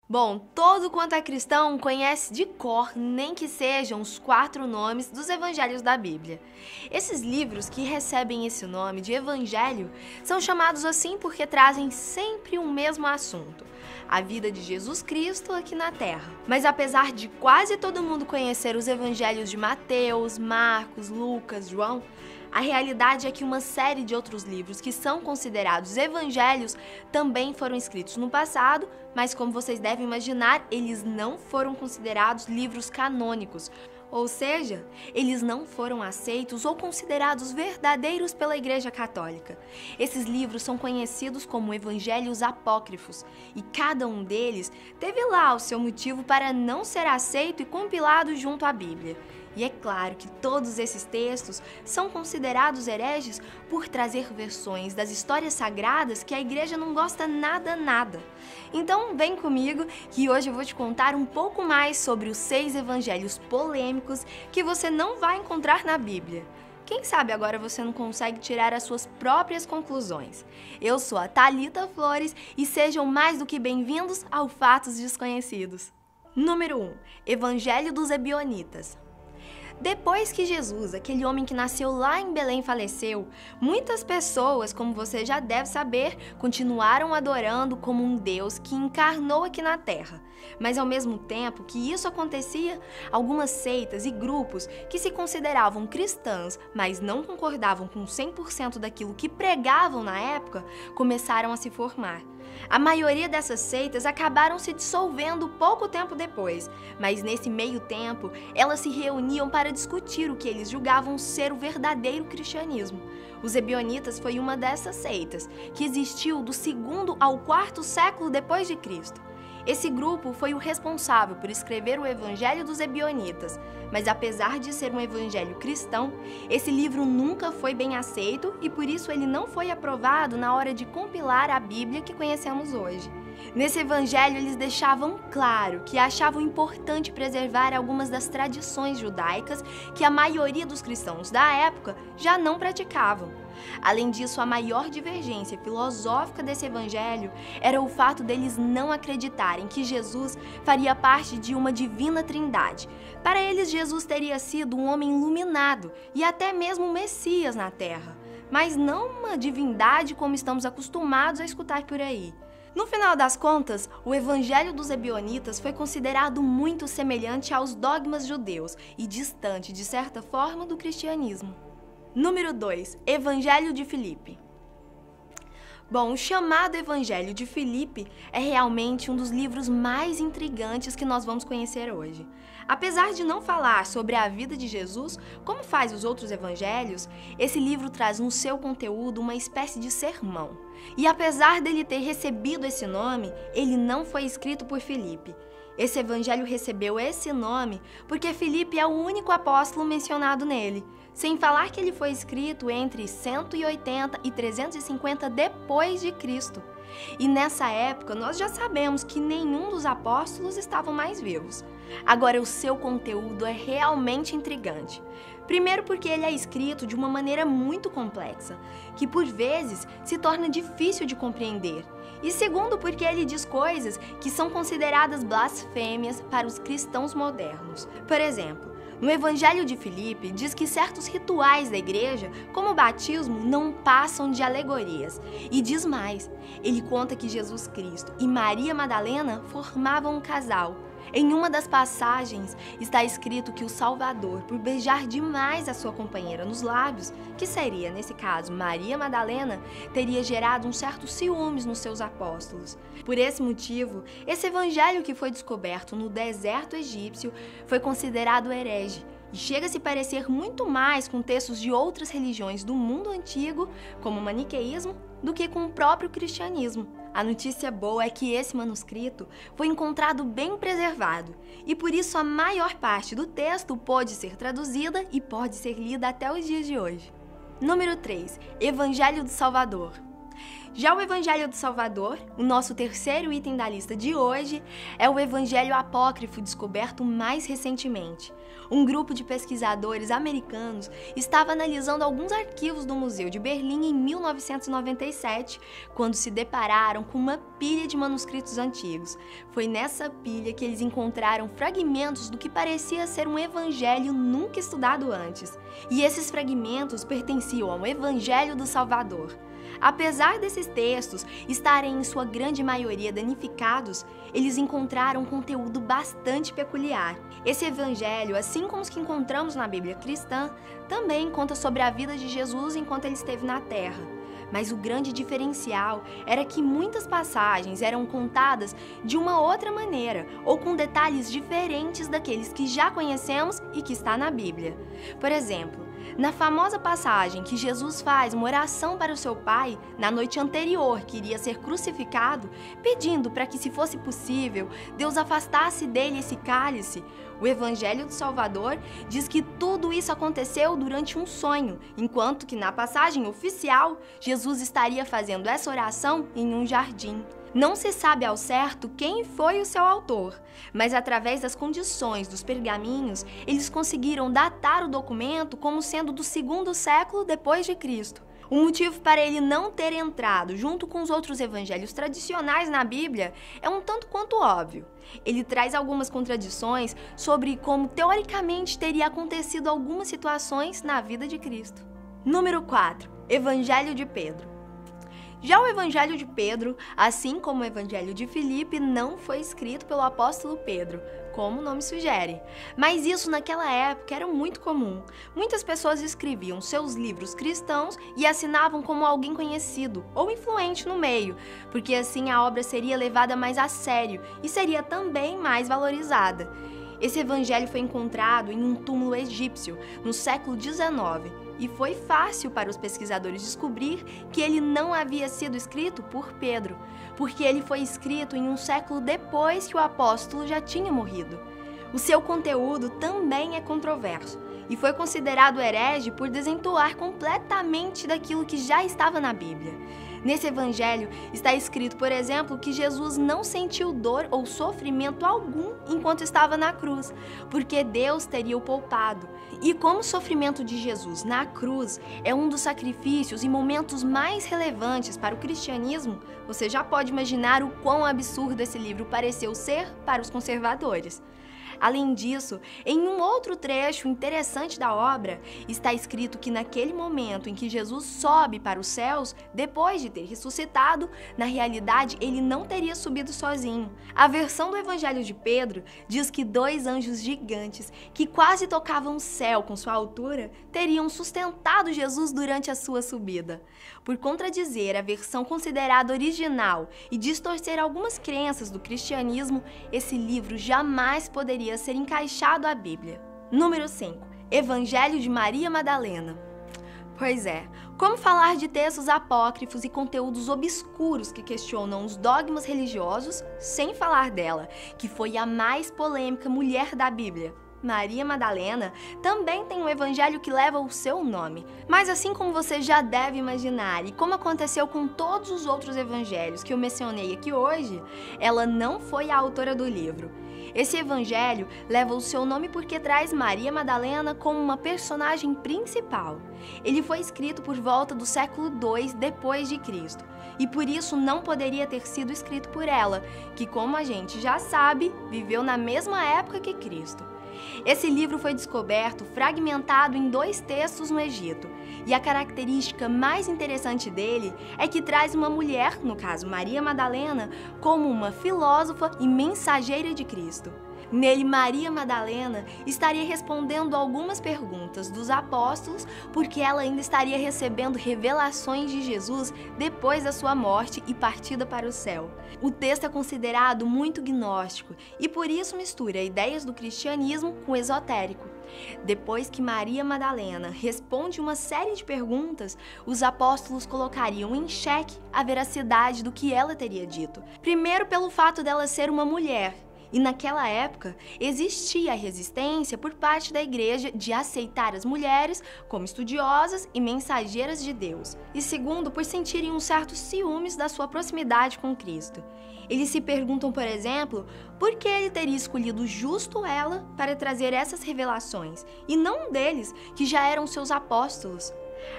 Bom, todo quanto é cristão conhece de cor, nem que sejam os 4 nomes dos evangelhos da Bíblia. Esses livros que recebem esse nome de evangelho são chamados assim porque trazem sempre o mesmo assunto: a vida de Jesus Cristo aqui na Terra. Mas apesar de quase todo mundo conhecer os evangelhos de Mateus, Marcos, Lucas, João, a realidade é que uma série de outros livros que são considerados evangelhos também foram escritos no passado, mas como vocês devem imaginar, eles não foram considerados livros canônicos, ou seja, eles não foram aceitos ou considerados verdadeiros pela Igreja Católica. Esses livros são conhecidos como evangelhos apócrifos, e cada um deles teve lá o seu motivo para não ser aceito e compilado junto à Bíblia. E é claro que todos esses textos são considerados hereges por trazer versões das histórias sagradas que a igreja não gosta nada. Então vem comigo que hoje eu vou te contar um pouco mais sobre os 6 evangelhos polêmicos que você não vai encontrar na Bíblia. Quem sabe agora você não consegue tirar as suas próprias conclusões. Eu sou a Thalita Flores e sejam mais do que bem-vindos ao Fatos Desconhecidos. Número 1. Evangelho dos Ebionitas. Depois que Jesus, aquele homem que nasceu lá em Belém, faleceu, muitas pessoas, como você já deve saber, continuaram adorando como um Deus que encarnou aqui na Terra. Mas ao mesmo tempo que isso acontecia, algumas seitas e grupos que se consideravam cristãs, mas não concordavam com 100% daquilo que pregavam na época, começaram a se formar. A maioria dessas seitas acabaram se dissolvendo pouco tempo depois, mas nesse meio tempo, elas se reuniam para discutir o que eles julgavam ser o verdadeiro cristianismo. Os Ebionitas foi uma dessas seitas, que existiu do 2º ao 4º século depois de Cristo. Esse grupo foi o responsável por escrever o Evangelho dos Ebionitas, mas apesar de ser um evangelho cristão, esse livro nunca foi bem aceito e por isso ele não foi aprovado na hora de compilar a Bíblia que conhecemos hoje. Nesse evangelho eles deixavam claro que achavam importante preservar algumas das tradições judaicas que a maioria dos cristãos da época já não praticavam. Além disso, a maior divergência filosófica desse evangelho era o fato deles não acreditarem que Jesus faria parte de uma divina trindade. Para eles, Jesus teria sido um homem iluminado e até mesmo um Messias na Terra, mas não uma divindade como estamos acostumados a escutar por aí. No final das contas, o Evangelho dos Ebionitas foi considerado muito semelhante aos dogmas judeus e distante, de certa forma, do cristianismo. Número 2. Evangelho de Filipe. Bom, o chamado Evangelho de Filipe é realmente um dos livros mais intrigantes que nós vamos conhecer hoje. Apesar de não falar sobre a vida de Jesus, como faz os outros evangelhos, esse livro traz no seu conteúdo uma espécie de sermão. E apesar dele ter recebido esse nome, ele não foi escrito por Filipe. Esse evangelho recebeu esse nome porque Filipe é o único apóstolo mencionado nele, sem falar que ele foi escrito entre 180 e 350 depois de Cristo. E nessa época nós já sabemos que nenhum dos apóstolos estavam mais vivos. Agora, o seu conteúdo é realmente intrigante. Primeiro porque ele é escrito de uma maneira muito complexa, que por vezes se torna difícil de compreender. E segundo porque ele diz coisas que são consideradas blasfêmias para os cristãos modernos. Por exemplo, no Evangelho de Filipe diz que certos rituais da igreja, como o batismo, não passam de alegorias. E diz mais, ele conta que Jesus Cristo e Maria Madalena formavam um casal. Em uma das passagens está escrito que o Salvador, por beijar demais a sua companheira nos lábios, que seria, nesse caso, Maria Madalena, teria gerado um certo ciúmes nos seus apóstolos. Por esse motivo, esse evangelho que foi descoberto no deserto egípcio foi considerado herege e chega a se parecer muito mais com textos de outras religiões do mundo antigo, como o maniqueísmo, do que com o próprio cristianismo. A notícia boa é que esse manuscrito foi encontrado bem preservado e por isso a maior parte do texto pode ser traduzida e pode ser lida até os dias de hoje. Número 3. Evangelho do Salvador. Já o Evangelho do Salvador, o nosso terceiro item da lista de hoje, é o Evangelho apócrifo descoberto mais recentemente. Um grupo de pesquisadores americanos estava analisando alguns arquivos do Museu de Berlim em 1997, quando se depararam com uma pilha de manuscritos antigos. Foi nessa pilha que eles encontraram fragmentos do que parecia ser um evangelho nunca estudado antes. E esses fragmentos pertenciam ao Evangelho do Salvador. Apesar desses textos estarem em sua grande maioria danificados, eles encontraram conteúdo bastante peculiar. Esse evangelho, assim como os que encontramos na Bíblia cristã, também conta sobre a vida de Jesus enquanto ele esteve na Terra. Mas o grande diferencial era que muitas passagens eram contadas de uma outra maneira, ou com detalhes diferentes daqueles que já conhecemos e que está na Bíblia. Por exemplo, na famosa passagem que Jesus faz uma oração para o seu Pai na noite anterior que iria ser crucificado, pedindo para que, se fosse possível, Deus afastasse dele esse cálice, o Evangelho do Salvador diz que tudo isso aconteceu durante um sonho, enquanto que na passagem oficial, Jesus estaria fazendo essa oração em um jardim. Não se sabe ao certo quem foi o seu autor, mas através das condições dos pergaminhos, eles conseguiram datar o documento como sendo do 2º século depois de Cristo. O motivo para ele não ter entrado junto com os outros evangelhos tradicionais na Bíblia é um tanto quanto óbvio. Ele traz algumas contradições sobre como teoricamente teria acontecido algumas situações na vida de Cristo. Número 4. Evangelho de Pedro. Já o Evangelho de Pedro, assim como o Evangelho de Filipe, não foi escrito pelo apóstolo Pedro, como o nome sugere. Mas isso naquela época era muito comum. Muitas pessoas escreviam seus livros cristãos e assinavam como alguém conhecido ou influente no meio, porque assim a obra seria levada mais a sério e seria também mais valorizada. Esse evangelho foi encontrado em um túmulo egípcio no século XIX e foi fácil para os pesquisadores descobrir que ele não havia sido escrito por Pedro, porque ele foi escrito em um século depois que o apóstolo já tinha morrido. O seu conteúdo também é controverso e foi considerado herege por desentoar completamente daquilo que já estava na Bíblia. Nesse evangelho está escrito, por exemplo, que Jesus não sentiu dor ou sofrimento algum enquanto estava na cruz, porque Deus teria o poupado. E como o sofrimento de Jesus na cruz é um dos sacrifícios e momentos mais relevantes para o cristianismo, você já pode imaginar o quão absurdo esse livro pareceu ser para os conservadores. Além disso, em um outro trecho interessante da obra, está escrito que naquele momento em que Jesus sobe para os céus, depois de ter ressuscitado, na realidade ele não teria subido sozinho. A versão do Evangelho de Pedro diz que 2 anjos gigantes, que quase tocavam o céu com sua altura, teriam sustentado Jesus durante a sua subida. Por contradizer a versão considerada original e distorcer algumas crenças do cristianismo, esse livro jamais poderia ser encaixado à Bíblia. Número 5. Evangelho de Maria Madalena. Pois é, como falar de textos apócrifos e conteúdos obscuros que questionam os dogmas religiosos sem falar dela, que foi a mais polêmica mulher da Bíblia? Maria Madalena também tem um evangelho que leva o seu nome. Mas assim como você já deve imaginar, e como aconteceu com todos os outros evangelhos que eu mencionei aqui hoje, ela não foi a autora do livro. Esse evangelho leva o seu nome porque traz Maria Madalena como uma personagem principal. Ele foi escrito por volta do século II depois de Cristo, e por isso não poderia ter sido escrito por ela, que, como a gente já sabe, viveu na mesma época que Cristo. Esse livro foi descoberto fragmentado em 2 textos no Egito, e a característica mais interessante dele é que traz uma mulher, no caso Maria Madalena, como uma filósofa e mensageira de Cristo. Nele, Maria Madalena estaria respondendo algumas perguntas dos apóstolos, porque ela ainda estaria recebendo revelações de Jesus depois da sua morte e partida para o céu. O texto é considerado muito gnóstico e por isso mistura ideias do cristianismo com o esotérico. Depois que Maria Madalena responde uma série de perguntas, os apóstolos colocariam em xeque a veracidade do que ela teria dito. Primeiro, pelo fato dela ser uma mulher, E naquela época, existia a resistência por parte da igreja de aceitar as mulheres como estudiosas e mensageiras de Deus. E segundo, por sentirem um certo ciúmes da sua proximidade com Cristo. Eles se perguntam, por exemplo, por que ele teria escolhido justo ela para trazer essas revelações, e não um deles, que já eram seus apóstolos.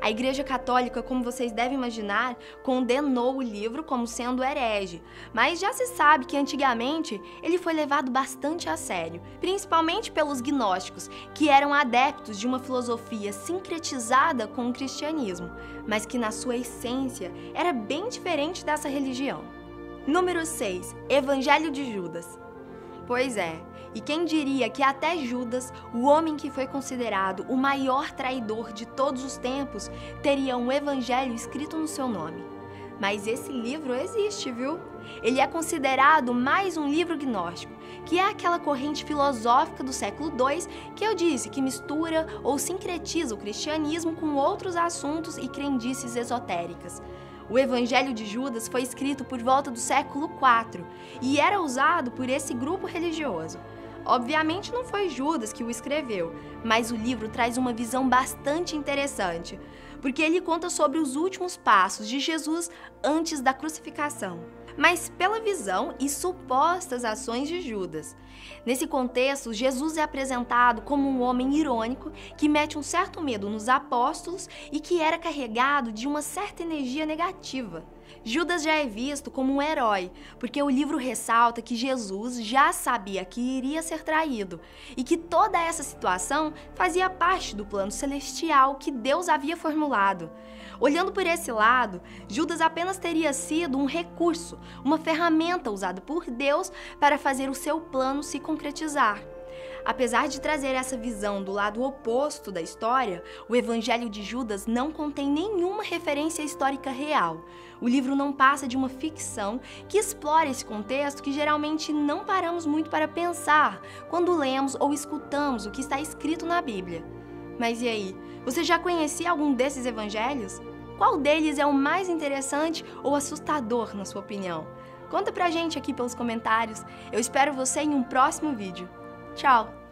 A Igreja Católica, como vocês devem imaginar, condenou o livro como sendo herege, mas já se sabe que antigamente ele foi levado bastante a sério, principalmente pelos gnósticos, que eram adeptos de uma filosofia sincretizada com o cristianismo, mas que na sua essência era bem diferente dessa religião. Número 6. Evangelho de Judas. Pois é, e quem diria que até Judas, o homem que foi considerado o maior traidor de todos os tempos, teria um evangelho escrito no seu nome. Mas esse livro existe, viu? Ele é considerado mais um livro gnóstico, que é aquela corrente filosófica do século II que eu disse que mistura ou sincretiza o cristianismo com outros assuntos e crendices esotéricas. O Evangelho de Judas foi escrito por volta do século IV e era usado por esse grupo religioso. Obviamente não foi Judas que o escreveu, mas o livro traz uma visão bastante interessante, porque ele conta sobre os últimos passos de Jesus antes da crucificação, mas pela visão e supostas ações de Judas. Nesse contexto, Jesus é apresentado como um homem irônico que mete um certo medo nos apóstolos e que era carregado de uma certa energia negativa. Judas já é visto como um herói, porque o livro ressalta que Jesus já sabia que iria ser traído e que toda essa situação fazia parte do plano celestial que Deus havia formulado. Olhando por esse lado, Judas apenas teria sido um recurso, uma ferramenta usada por Deus para fazer o seu plano se concretizar. Apesar de trazer essa visão do lado oposto da história, o Evangelho de Judas não contém nenhuma referência histórica real. O livro não passa de uma ficção que explora esse contexto que geralmente não paramos muito para pensar quando lemos ou escutamos o que está escrito na Bíblia. Mas e aí, você já conhecia algum desses evangelhos? Qual deles é o mais interessante ou assustador, na sua opinião? Conta pra gente aqui pelos comentários. Eu espero você em um próximo vídeo. Tchau!